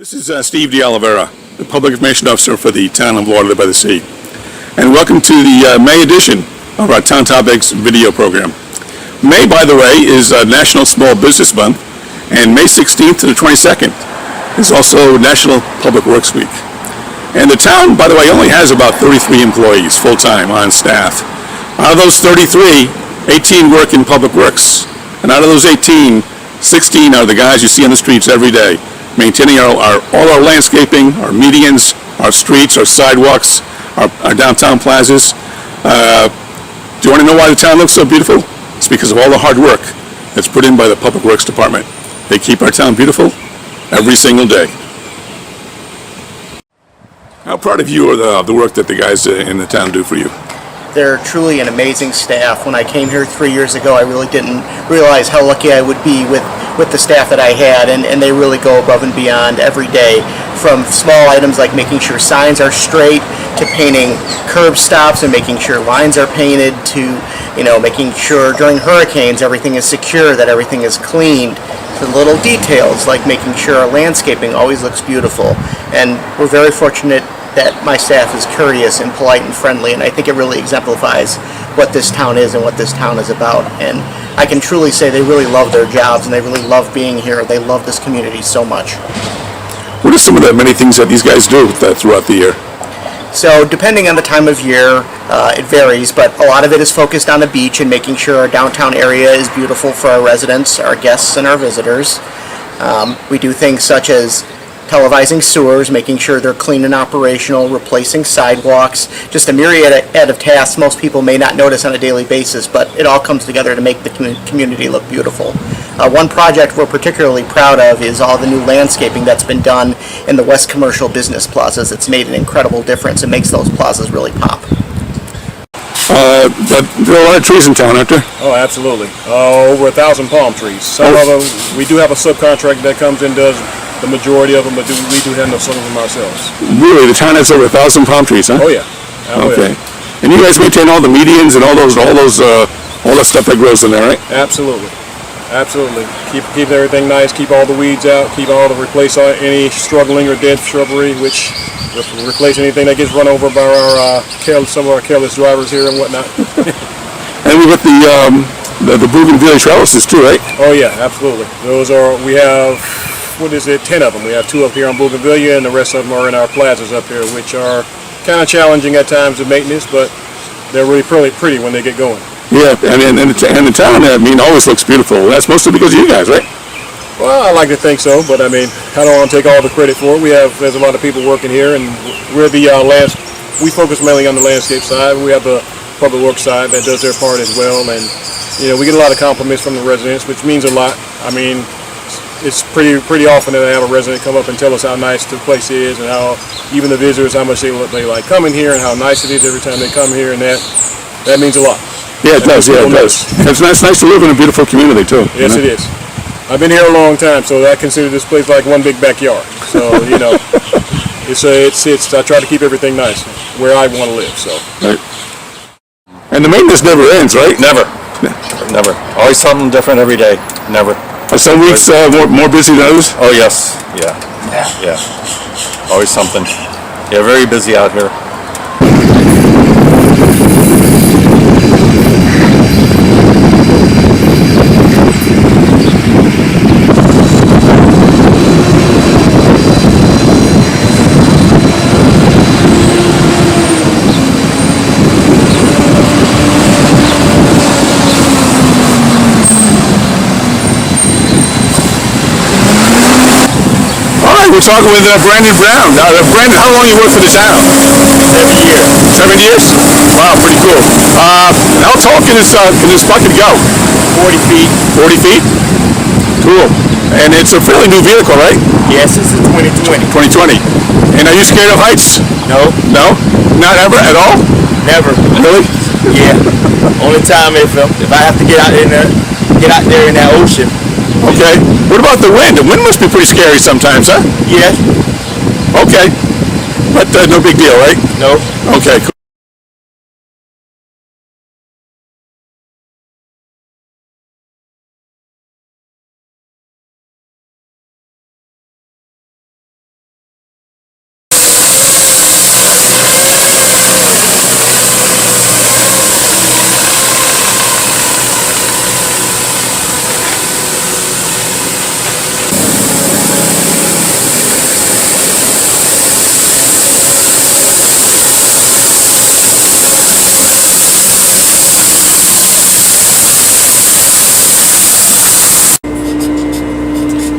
This is Steve D'Oliveira, the Public Information Officer for the town of Lauderdale-By-The-Sea. And welcome to the May edition of our Town Topics video program. May, by the way, is National Small Business Month, and May 16th to the 22nd is also National Public Works Week. And the town, by the way, only has about 33 employees full-time on staff. Out of those 33, 18 work in public works. And out of those 18, 16 are the guys you see on the streets every day, maintaining all our landscaping, our medians, our streets, our sidewalks, our downtown plazas. Do you want to know why the town looks so beautiful? It's because of all the hard work that's put in by the Public Works Department. They keep our town beautiful every single day. How proud of you of the work that the guys in the town do for you? They're truly an amazing staff. When I came here 3 years ago, I really didn't realize how lucky I would be with the staff that I had, and they really go above and beyond every day, from small items like making sure signs are straight, to painting curb stops and making sure lines are painted, to making sure during hurricanes everything is secure, that everything is cleaned, to little details like making sure our landscaping always looks beautiful. And we're very fortunate that my staff is courteous and polite and friendly, and I think it really exemplifies what this town is and what this town is about. And I can truly say they really love their jobs and they really love being here. They love this community so much. What are some of the many things that these guys do throughout the year? So depending on the time of year, it varies, but a lot of it is focused on the beach and making sure our downtown area is beautiful for our residents, our guests, and our visitors. We do things such as televising sewers, making sure they're clean and operational, replacing sidewalks, just a myriad of tasks most people may not notice on a daily basis, but it all comes together to make the community look beautiful. One project we're particularly proud of is all the new landscaping that's been done in the West Commercial Business Plazas. It's made an incredible difference and makes those plazas really pop. But there are a lot of trees in town, aren't there? Oh, absolutely. Over 1,000 palm trees. Some of them, we do have a subcontractor that comes in and does the majority of them, but we do handle some of them ourselves. Really? The town has over 1,000 palm trees, huh? Oh yeah. Okay. And you guys maintain all the medians and all that stuff that grows in there, right? Absolutely. Absolutely. Keep everything nice. Keep all the weeds out. Replace any struggling or dead shrubbery, which replace anything that gets run over by some of our careless drivers here and whatnot. And we got the bougainvillea trellises too, right? Oh yeah, absolutely. We have 10 of them. We have 2 up here on Bougainvillea, and the rest of them are in our plazas up here, which are kind of challenging at times to maintenance, but they're really pretty when they get going. Yeah, and the town, always looks beautiful. That's mostly because of you guys, right? Well, I like to think so, but I don't want to take all the credit for it. There's a lot of people working here, and we're we focus mainly on the landscape side. We have the public works side that does their part as well, and we get a lot of compliments from the residents, which means a lot. It's pretty often that I have a resident come up and tell us how nice the place is, and how even the visitors, how much they like coming here, and how nice it is every time they come here, and that means a lot. Yeah, it does. Yeah, it does. It's nice to live in a beautiful community too. Yes, it is. I've been here a long time, so I consider this place like one big backyard. So it's I try to keep everything nice where I want to live. So. Right. And the maintenance never ends, right? Never. Always something different every day. Never. Are some weeks more busy than others? Oh yes. Yeah. Always something. Yeah, very busy out here. We're talking with Brandon Brown. Brandon, how long you worked for the town? 7 years. 7 years? Wow, pretty cool. How tall can this bucket go? 40 feet. 40 feet? Cool. And it's a fairly new vehicle, right? Yes, it's a 2020. 2020. And are you scared of heights? No. No? Not ever at all? Never. Really? Yeah. Only time if I have to get out there in that ocean. Okay. What about the wind? The wind must be pretty scary sometimes, huh? Yeah. Okay. But no big deal, right? No. Okay, cool.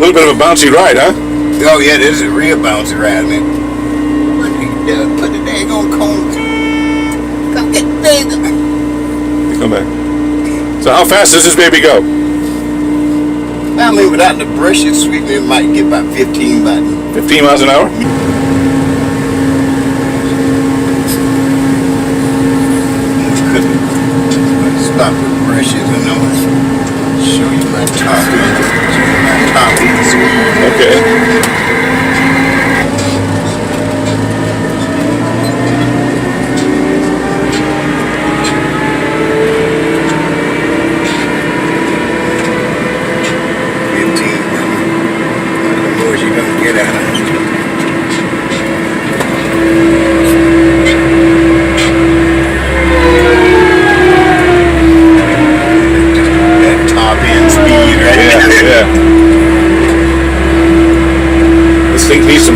little bit of a bouncy ride, huh? Oh yeah, this is a real bouncy ride, man. Put the daggone cone. Come get the baby. Come back. So how fast does this baby go? I mean, without the brushes sweeping, it might get about 15 buttons. 15 miles an hour? Stop with brushes and all. Show you my top. Show you my top. Okay.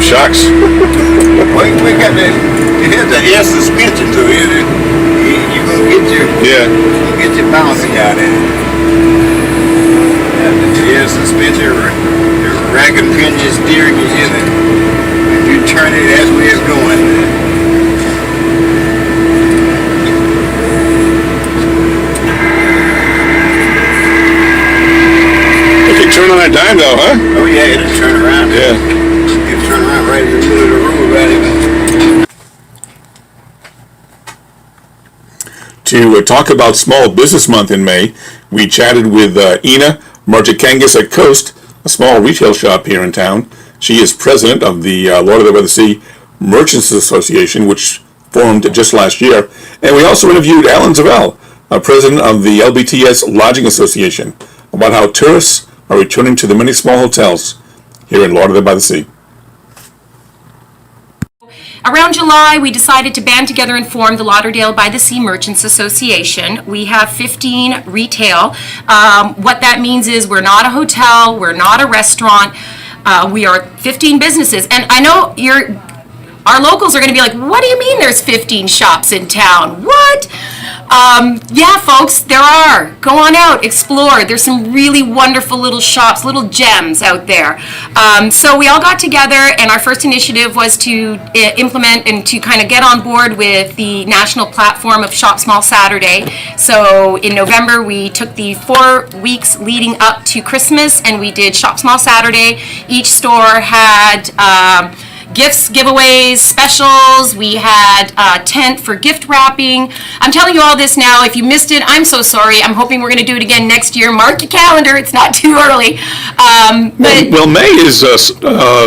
Shocks. Well, we got the, it has the air suspension to it. You're gonna get your, bouncy out of it. The air suspension, the rack and pinion steering is in it. If you turn it, that's where it's going. It can turn on a dime though, huh? Oh yeah, it'll turn around. Yeah. Turn around right in the middle of the road, right in. To talk about Small Business Month in May, we chatted with Ina Martikangis at Coast, a small retail shop here in town. She is president of the Lauderdale-By-The-Sea Merchants Association, which formed just last year. And we also interviewed Alan Zavell, president of the LBTS Lodging Association, about how tourists are returning to the many small hotels here in Lauderdale-By-The-Sea. Around July, we decided to band together and form the Lauderdale-By-The-Sea Merchants Association. We have 15 retail. What that means is we're not a hotel, we're not a restaurant, we are 15 businesses. And I know our locals are going to be like, what do you mean there's 15 shops in town? What? Yeah, folks, there are. Go on out, explore. There's some really wonderful little shops, little gems out there. So we all got together, and our first initiative was to implement and to kind of get on board with the national platform of Shop Small Saturday. So in November, we took the 4 weeks leading up to Christmas, and we did Shop Small Saturday. Each store had gifts, giveaways, specials. We had a tent for gift wrapping. I'm telling you all this now. If you missed it, I'm so sorry. I'm hoping we're going to do it again next year. Mark your calendar. It's not too early. Well, May is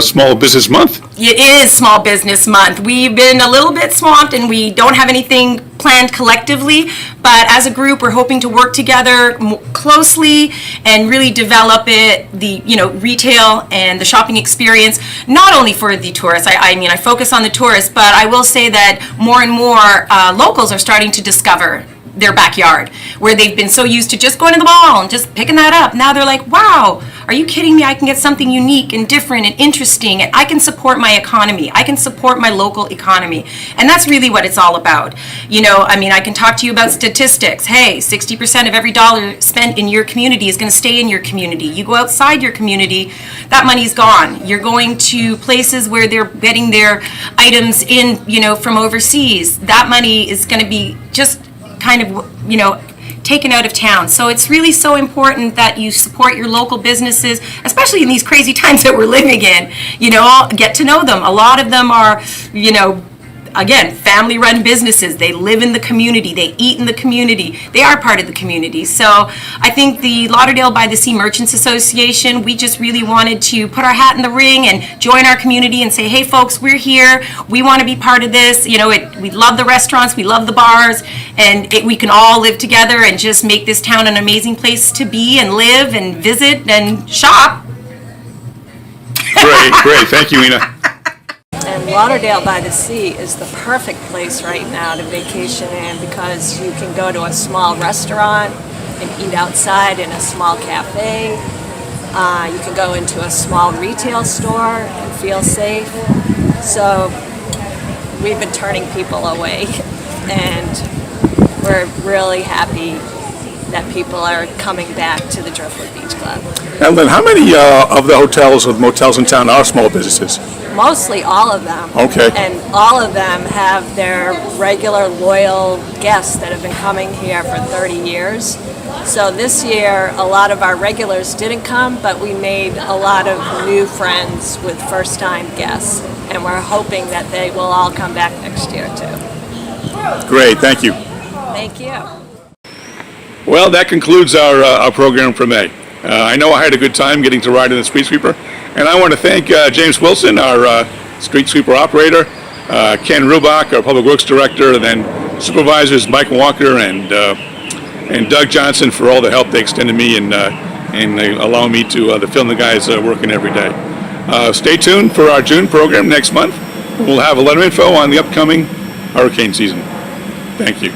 Small Business Month. It is Small Business Month. We've been a little bit swamped and we don't have anything planned collectively, but as a group we're hoping to work together closely and really develop the retail and the shopping experience, not only for the tourists. I focus on the tourists, but I will say that more and more locals are starting to discover their backyard, where they've been so used to just going to the mall and just picking that up. Now they're like, wow, are you kidding me? I can get something unique and different and interesting, and I can support my economy. I can support my local economy. And that's really what it's all about. I can talk to you about statistics. Hey, 60% of every dollar spent in your community is going to stay in your community. You go outside your community, that money's gone. You're going to places where they're getting their items in, from overseas. That money is going to be just kind of, taken out of town. So it's really so important that you support your local businesses, especially in these crazy times that we're living in. Get to know them. A lot of them are, again, family-run businesses. They live in the community. They eat in the community. They are part of the community. So I think the Lauderdale-By-The-Sea Merchants Association, we just really wanted to put our hat in the ring and join our community and say, hey, folks, we're here. We want to be part of this. We love the restaurants. We love the bars. And we can all live together and just make this town an amazing place to be and live and visit and shop. Great. Thank you, Ina. And Lauderdale-by-the-Sea is the perfect place right now to vacation in because you can go to a small restaurant and eat outside in a small cafe. You can go into a small retail store and feel safe. So we've been turning people away, and we're really happy that people are coming back to the Driftwood Beach Club. And then how many of the hotels or motels in town are small businesses? Mostly all of them. Okay. And all of them have their regular loyal guests that have been coming here for 30 years. So this year, a lot of our regulars didn't come, but we made a lot of new friends with first-time guests. And we're hoping that they will all come back next year, too. Great, thank you. Thank you. Well, that concludes our program for May. I know I had a good time getting to ride in the street sweeper, and I want to thank James Wilson, our street sweeper operator, Ken Rubach, our public works director, and then supervisors Mike Walker and Doug Johnson for all the help they extended me and allowing me to film the guys working every day. Stay tuned for our June program next month. We'll have a lot of info on the upcoming hurricane season. Thank you.